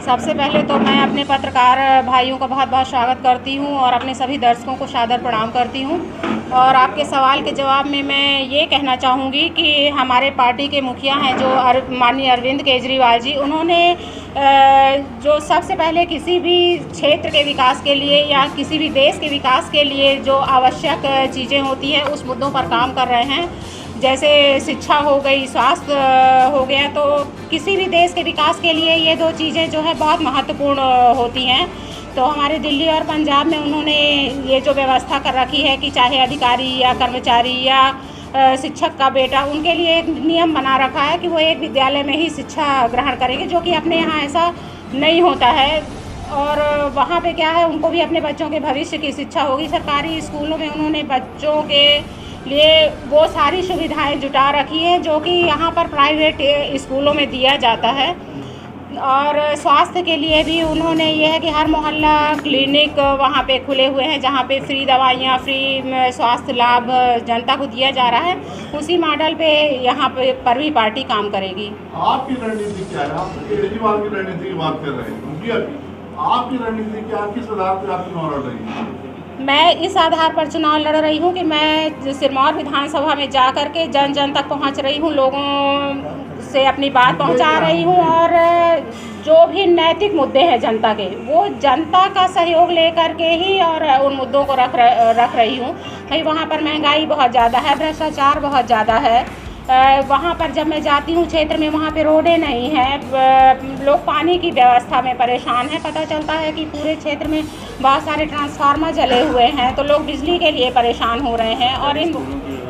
सबसे पहले तो मैं अपने पत्रकार भाइयों का बहुत बहुत स्वागत करती हूं और अपने सभी दर्शकों को सादर प्रणाम करती हूं। और आपके सवाल के जवाब में मैं ये कहना चाहूँगी कि हमारे पार्टी के मुखिया हैं जो माननीय अरविंद केजरीवाल जी, उन्होंने जो सबसे पहले किसी भी क्षेत्र के विकास के लिए या किसी भी देश के विकास के लिए जो आवश्यक चीज़ें होती हैं उस मुद्दों पर काम कर रहे हैं। जैसे शिक्षा हो गई, स्वास्थ्य हो गया, तो किसी भी देश के विकास के लिए ये दो चीज़ें जो है बहुत महत्वपूर्ण होती हैं। तो हमारे दिल्ली और पंजाब में उन्होंने ये जो व्यवस्था कर रखी है कि चाहे अधिकारी या कर्मचारी या शिक्षक का बेटा, उनके लिए एक नियम बना रखा है कि वो एक विद्यालय में ही शिक्षा ग्रहण करेंगे, जो कि अपने यहाँ ऐसा नहीं होता है। और वहाँ पे क्या है, उनको भी अपने बच्चों के भविष्य की शिक्षा होगी। सरकारी स्कूलों में उन्होंने बच्चों के लिए वो सारी सुविधाएं जुटा रखी हैं जो कि यहाँ पर प्राइवेट स्कूलों में दिया जाता है। और स्वास्थ्य के लिए भी उन्होंने ये है कि हर मोहल्ला क्लिनिक वहाँ पे खुले हुए हैं जहाँ पे फ्री दवाइयाँ, फ्री स्वास्थ्य लाभ जनता को दिया जा रहा है। उसी मॉडल पे यहाँ पर भी पार्टी काम करेगी। आपकी रणनीति क्या है? आप केजरीवाल की रणनीति की बात कर रहे हैं, मुखिया की, आपकी रणनीति क्या, किस आधार पर आप चुनाव लड़ रही हैं? मैं इस आधार पर चुनाव लड़ रही हूँ कि मैं सिरमौर विधानसभा में जा कर के जन जन तक पहुँच रही हूँ, लोगों से अपनी बात पहुँचा रही हूँ और जो भी नैतिक मुद्दे हैं जनता के, वो जनता का सहयोग लेकर के ही और उन मुद्दों को रख रही हूँ। भाई वहाँ पर महंगाई बहुत ज़्यादा है, भ्रष्टाचार बहुत ज़्यादा है। वहाँ पर जब मैं जाती हूँ क्षेत्र में, वहाँ पे रोडें नहीं हैं, लोग पानी की व्यवस्था में परेशान हैं। पता चलता है कि पूरे क्षेत्र में बहुत सारे ट्रांसफार्मर जले हुए हैं, तो लोग बिजली के लिए परेशान हो रहे हैं। और इन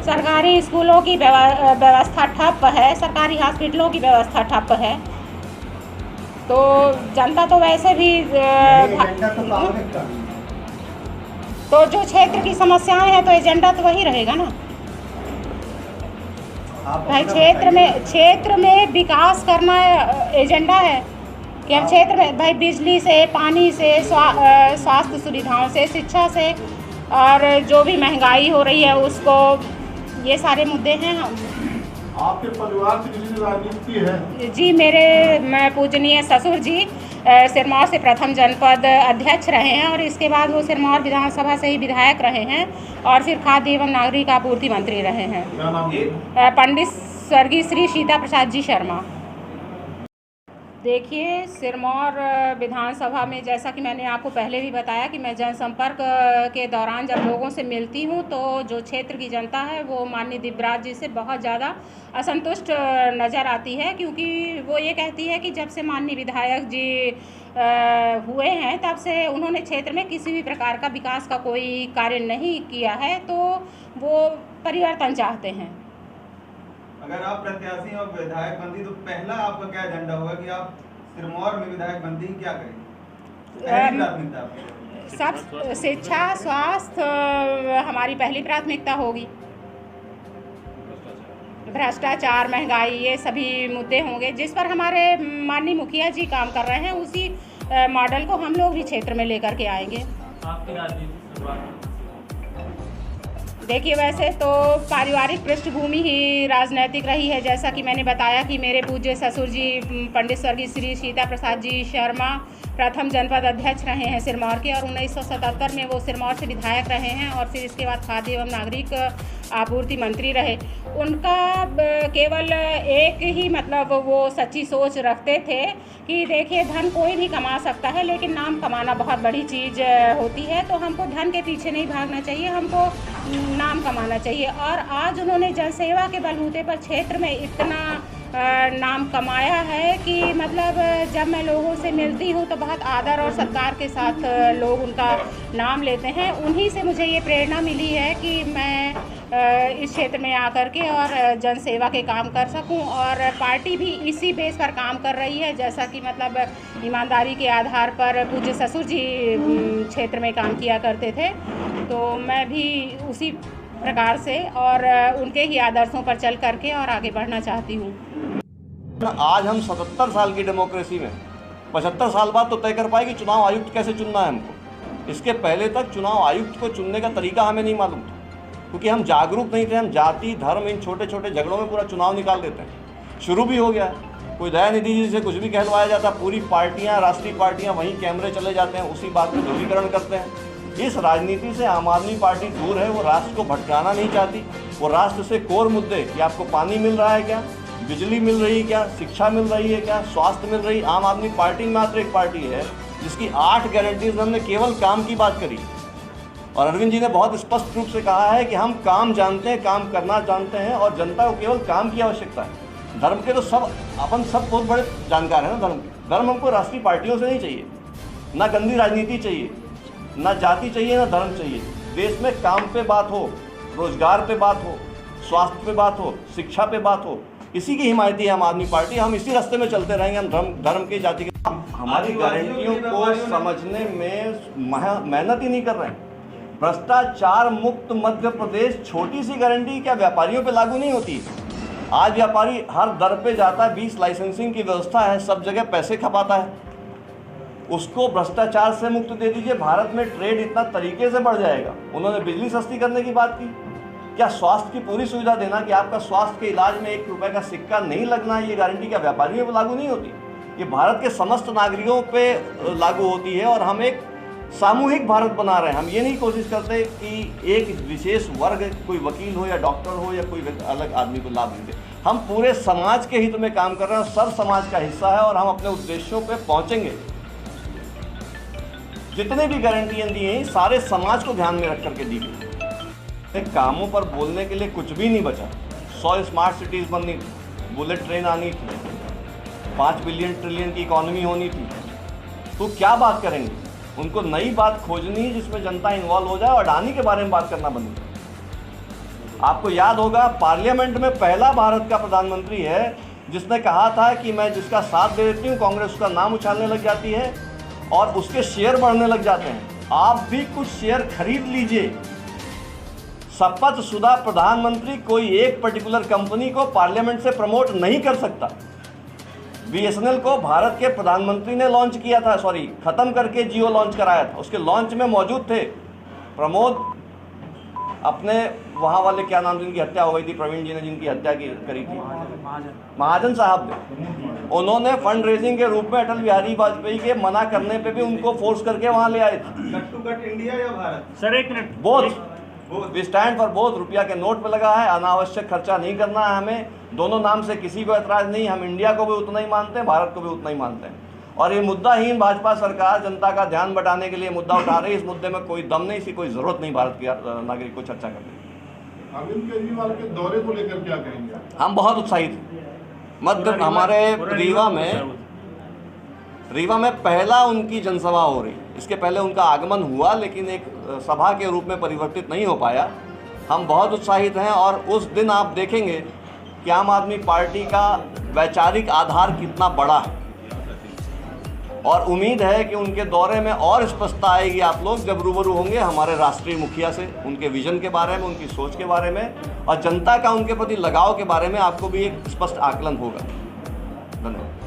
सरकारी स्कूलों की व्यवस्था ठप है, सरकारी हॉस्पिटलों की व्यवस्था ठप है। तो जनता तो वैसे भी तो जो क्षेत्र की समस्याएं हैं तो एजेंडा तो वही रहेगा ना भाई। क्षेत्र में विकास करना एजेंडा है कि हम क्षेत्र में भाई बिजली से, पानी से, स्वास्थ्य सुविधाओं से, शिक्षा से, और जो भी महंगाई हो रही है उसको, ये सारे मुद्दे हैं। आपके परिवार से किसी राजनीति है? जी, मेरे पूजनीय ससुर जी सिरमौर से प्रथम जनपद अध्यक्ष रहे हैं और इसके बाद वो सिरमौर विधानसभा से ही विधायक रहे हैं और फिर खाद्य एवं नागरिक आपूर्ति मंत्री रहे हैं। क्या नाम है? पंडित स्वर्गीय श्री सीता प्रसाद जी शर्मा। देखिए, सिरमौर विधानसभा में जैसा कि मैंने आपको पहले भी बताया कि मैं जनसंपर्क के दौरान जब लोगों से मिलती हूँ तो जो क्षेत्र की जनता है वो माननीय दिव्यराज जी से बहुत ज़्यादा असंतुष्ट नज़र आती है, क्योंकि वो ये कहती है कि जब से माननीय विधायक जी हुए हैं तब से उन्होंने क्षेत्र में किसी भी प्रकार का विकास का कोई कार्य नहीं किया है, तो वो परिवर्तन चाहते हैं। अगर आप प्रत्याशी और विधायक बनती तो पहला आपका क्या एजेंडा होगा कि आप सिरमौर में विधायक बनती क्या करेंगे? पहली प्राथमिकता आपकी? सब शिक्षा, स्वास्थ्य हमारी पहली प्राथमिकता होगी। भ्रष्टाचार, महंगाई, ये सभी मुद्दे होंगे जिस पर हमारे माननीय मुखिया जी काम कर रहे हैं। उसी मॉडल को हम लोग भी क्षेत्र में लेकर के आएंगे। आपकी राजनीति देखिए, वैसे तो पारिवारिक पृष्ठभूमि ही राजनैतिक रही है। जैसा कि मैंने बताया कि मेरे पूज्य ससुर जी पंडित स्वर्गीय श्री सीता प्रसाद जी शर्मा प्रथम जनपद अध्यक्ष रहे हैं सिरमौर के, और 1977 में वो सिरमौर से विधायक रहे हैं और फिर इसके बाद खाद्य एवं नागरिक आपूर्ति मंत्री रहे। उनका केवल एक ही मतलब वो सच्ची सोच रखते थे कि देखिए, धन कोई भी कमा सकता है लेकिन नाम कमाना बहुत बड़ी चीज़ होती है, तो हमको धन के पीछे नहीं भागना चाहिए, हमको नाम कमाना चाहिए। और आज उन्होंने जनसेवा के बलबूते पर क्षेत्र में इतना नाम कमाया है कि मतलब जब मैं लोगों से मिलती हूँ तो बहुत आदर और सत्कार के साथ लोग उनका नाम लेते हैं। उन्हीं से मुझे ये प्रेरणा मिली है कि मैं इस क्षेत्र में आकर के और जनसेवा के काम कर सकूं, और पार्टी भी इसी बेस पर काम कर रही है। जैसा कि मतलब ईमानदारी के आधार पर पूज्य ससुर जी क्षेत्र में काम किया करते थे, तो मैं भी उसी प्रकार से और उनके ही आदर्शों पर चल करके और आगे बढ़ना चाहती हूँ। आज हम 77 साल की डेमोक्रेसी में 75 साल बाद तो तय कर पाए कि चुनाव आयुक्त कैसे चुनना है हमको। इसके पहले तक चुनाव आयुक्त को चुनने का तरीका हमें नहीं मालूम था, क्योंकि हम जागरूक नहीं थे। हम जाति, धर्म, इन छोटे छोटे झगड़ों में पूरा चुनाव निकाल देते हैं। शुरू भी हो गया है। कोई दयानिधि जी से कुछ भी कहलवाया जाता, पूरी पार्टियां, राष्ट्रीय पार्टियां वहीं कैमरे चले जाते हैं, उसी बात पे ध्रुवीकरण करते हैं। इस राजनीति से आम आदमी पार्टी दूर है। वो राष्ट्र को भटकाना नहीं चाहती। वो राष्ट्र से कोर मुद्दे कि आपको पानी मिल रहा है क्या, बिजली मिल रही है क्या, शिक्षा मिल रही है क्या, स्वास्थ्य मिल रही। आम आदमी पार्टी मात्र एक पार्टी है जिसकी 8 गारंटीज हमने केवल काम की बात करी। और अरविंद जी ने बहुत स्पष्ट रूप से कहा है कि हम काम जानते हैं, काम करना जानते हैं और जनता को केवल काम की आवश्यकता है। धर्म के तो अपन सब बहुत बड़े जानकार हैं ना। धर्म हमको राष्ट्रीय पार्टियों से नहीं चाहिए, ना गंदी राजनीति चाहिए, ना जाति चाहिए, ना धर्म चाहिए। देश में काम पे बात हो, रोजगार पे बात हो, स्वास्थ्य पे बात हो, शिक्षा पे बात हो, इसी की हिमायती है आम आदमी पार्टी। हम इसी रास्ते में चलते रहेंगे। हम धर्म की, जाति के, हमारी गारंटियों को समझने में मेहनत ही नहीं कर रहे हैं। भ्रष्टाचार मुक्त मध्य प्रदेश छोटी सी गारंटी क्या व्यापारियों पे लागू नहीं होती? आज व्यापारी हर दर पे जाता है, 20 लाइसेंसिंग की व्यवस्था है, सब जगह पैसे खपाता है। उसको भ्रष्टाचार से मुक्त दे दीजिए, भारत में ट्रेड इतना तरीके से बढ़ जाएगा। उन्होंने बिजली सस्ती करने की बात की। क्या स्वास्थ्य की पूरी सुविधा देना कि आपका स्वास्थ्य के इलाज में 1 रुपए का सिक्का नहीं लगना, ये गारंटी क्या व्यापारियों पर लागू नहीं होती? ये भारत के समस्त नागरिकों पे लागू होती है। और हम एक सामूहिक भारत बना रहे हैं। हम ये नहीं कोशिश करते कि एक विशेष वर्ग, कोई वकील हो या डॉक्टर हो या कोई अलग आदमी को लाभ देंगे। हम पूरे समाज के हित में काम कर रहे हैं, सब समाज का हिस्सा है और हम अपने उद्देश्यों पे पहुंचेंगे। जितने भी गारंटियां दी हैं सारे समाज को ध्यान में रख करके दी गई। कामों पर बोलने के लिए कुछ भी नहीं बचा। 100 स्मार्ट सिटीज़ बननी थी, बुलेट ट्रेन आनी थी, 5 बिलियन ट्रिलियन की इकॉनमी होनी थी। तो क्या बात करेंगे? उनको नई बात खोजनी है जिसमें जनता इन्वॉल्व हो जाए और अडानी के बारे में बात करना बंद करें। आपको याद होगा पार्लियामेंट में पहला भारत का प्रधानमंत्री है जिसने कहा था कि मैं जिसका साथ दे देती हूँ कांग्रेस उसका नाम उछालने लग जाती है और उसके शेयर बढ़ने लग जाते हैं। आप भी कुछ शेयर खरीद लीजिए। शपथ शुदा प्रधानमंत्री कोई एक पर्टिकुलर कंपनी को पार्लियामेंट से प्रमोट नहीं कर सकता। BSNL को भारत के प्रधानमंत्री ने लॉन्च किया था, खत्म करके जियो लॉन्च कराया था। उसके लॉन्च में मौजूद थे प्रमोद, अपने वहाँ वाले क्या नाम जिनकी हत्या हो गई थी, प्रवीण जी ने जिनकी हत्या करी थी, महाजन साहब ने। उन्होंने फंड रेजिंग के रूप में अटल बिहारी वाजपेयी के मना करने पे भी उनको फोर्स करके वहाँ ले आए थे। कट टू कट इंडिया या भारत? सर एक मिनट, both we stand for both. रुपया के नोट पे लगा है, अनावश्यक खर्चा नहीं करना है हमें। दोनों नाम से किसी को ऐतराज नहीं। हम इंडिया को भी उतना ही मानते हैं, भारत को भी उतना ही मानते हैं। और ये मुद्दाहीन भाजपा सरकार जनता का ध्यान बटाने के लिए मुद्दा उठा रही है। इस मुद्दे में कोई दम नहीं, इसकी कोई जरूरत नहीं भारत के नागरिक को चर्चा करने की। अरविंद केजरीवाल के दौरे को लेकर क्या कहेंगे? हम बहुत उत्साहित हैं। हमारे रीवा में पहला उनकी जनसभा हो रही। इसके पहले उनका आगमन हुआ लेकिन एक सभा के रूप में परिवर्तित नहीं हो पाया। हम बहुत उत्साहित हैं और उस दिन आप देखेंगे कि आम आदमी पार्टी का वैचारिक आधार कितना बड़ा है। और उम्मीद है कि उनके दौरे में और स्पष्टता आएगी। आप लोग जब रूबरू होंगे हमारे राष्ट्रीय मुखिया से, उनके विजन के बारे में, उनकी सोच के बारे में और जनता का उनके प्रति लगाव के बारे में आपको भी एक स्पष्ट आकलन होगा। धन्यवाद।